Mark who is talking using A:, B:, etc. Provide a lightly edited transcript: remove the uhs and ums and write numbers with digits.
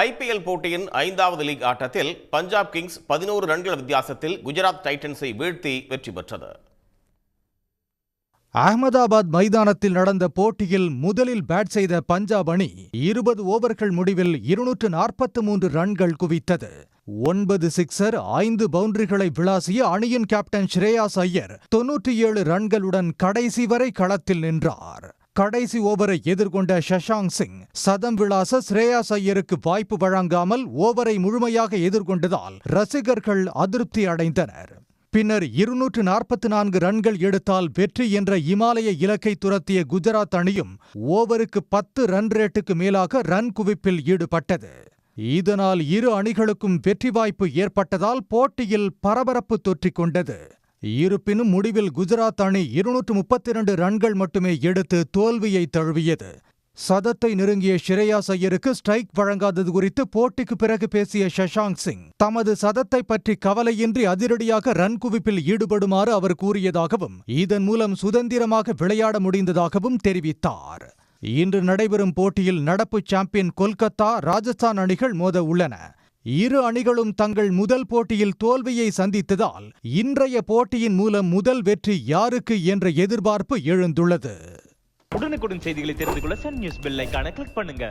A: IPL போட்டியின் 5வது league ஆட்டத்தில் பஞ்சாப் கிங்ஸ் 11 ரன்கள் வித்தியாசத்தில் குஜராத் டைட்டன்ஸை வீழ்த்தி வெற்றி பெற்றது.
B: அகமதாபாத் மைதானத்தில் நடந்த போட்டியில் முதலில் பேட் செய்த பஞ்சாப் அணி 20 ஓவர்கள் முடிவில் 243 ரன்கள் குவித்தது. 9 சிக்சர் 5 பவுண்டரிகளை விளாசிய அணியின் கேப்டன் ஸ்ரேயாஸ் ஐயர் 97 ரன்களுடன் கடைசி வரை களத்தில் நின்றார். கடைசி ஓவரை எதிர்கொண்ட ஷஷாங்க் சிங் சதம் விளாச ஸ்ரேயாஸ் ஐயருக்கு வாய்ப்பு வழங்காமல் ஓவரை முழுமையாக எதிர்கொண்டதால் ரசிகர்கள் அதிருப்தி அடைந்தனர். பின்னர் 244 ரன்கள் எடுத்தால் வெற்றி என்ற இமாலய இலக்கை துரத்திய குஜராத் அணியும் ஓவருக்கு 10 ரன் ரேட்டுக்கு மேலாக ரன் குவிப்பில் ஈடுபட்டது. இதனால் இரு அணிகளுக்கும் வெற்றி வாய்ப்பு ஏற்பட்டதால் போட்டியில் பரபரப்பு தொற்றிக் கொண்டது. இருப்பினும் முடிவில் குஜராத் அணி 232 ரன்கள் மட்டுமே எடுத்து தோல்வியை தழுவியது. சதத்தை நெருங்கிய ஸ்ரேயாஸ் ஐயருக்கு ஸ்ட்ரைக் வழங்காதது குறித்து போட்டிக்கு பிறகு பேசிய ஷஷாங்க் சிங் தமது சதத்தை பற்றி கவலையின்றி அதிரடியாக ரன் குவிப்பில் ஈடுபடுமாறு அவர் கூறியதாகவும் இதன் மூலம் சுதந்திரமாக விளையாட முடிந்ததாகவும் தெரிவித்தார். இன்று நடைபெறும் போட்டியில் நடப்பு சாம்பியன் கொல்கத்தா, ராஜஸ்தான் அணிகள் மோத உள்ளன. இரு அணிகளும் தங்கள் முதல் போட்டியில் தோல்வியை சந்தித்ததால் இன்றைய போட்டியின் மூலம் முதல் வெற்றி யாருக்கு என்ற எதிர்பார்ப்பு எழுந்துள்ளது.
C: உடனுக்குடன் செய்திகளை தெரிந்து கொள்ள சன் நியூஸ் பெல் ஐகானை கிளிக் பண்ணுங்க.